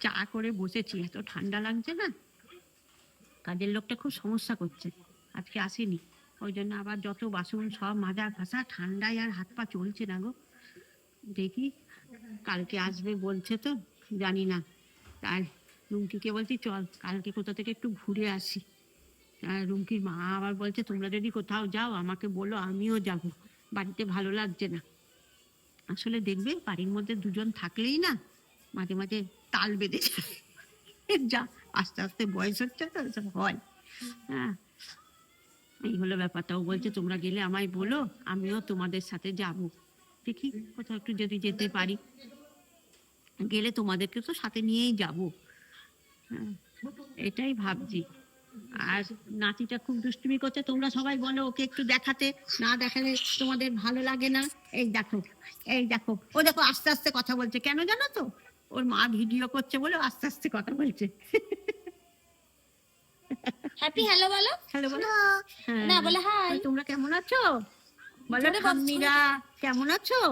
চা করে বসেছি, এত ঠান্ডা লাগছে না, কাজের লোকটা খুব সমস্যা করছে, আজকে আসেনি। ওই জন্য আবার যত বাসন সব মাজা ঘাসা, ঠান্ডায় আর হাত পা চলছে না গো। দেখি কালকে আসবে বলছে তো, জানি না। আর রুমকিকে বলছি চল কালকে কোথা থেকে একটু ঘুরে আসি। আর রুমকির মা আবার বলছে তোমরা যদি কোথাও যাও আমাকে বলো, আমিও যাব, বাড়িতে ভালো লাগছে না। আসলে দেখবে বাড়ির মধ্যে দুজন থাকলেই না মাঝে মাঝে তাল বেঁধে যায়। যা আস্তে আস্তে বয়স হচ্ছে তো এসব হয়। হ্যাঁ, এই হলো ব্যাপারটা। ও বলছে তোমরা গেলে আমায় বলো, আমিও তোমাদের সাথে যাব। দেখি কোথাও একটু যদি যেতে পারি, গেলে তোমাদেরকে তো সাথে নিয়েই যাব। হ্যাঁ, এটাই ভাবছি। আর নাতিটা খুব দুষ্টুমি করছে, তোমরা সবাই বলো ওকে একটু দেখাতে, না দেখালে তোমাদের ভালো লাগে না। এই দেখো, এই দেখো, ও দেখো আস্তে আস্তে কথা বলছে, কেন জানো তো? ওর মা ভিডিও করছে বলে আস্তে আস্তে কথা বলছে। হ্যাপি হ্যালো বলো। হ্যালো বলো। না হ্যাঁ, বলে হাই। তোমরা কেমন আছো বলো, জোরে বল, ঠাম্মিরা কেমন আছো?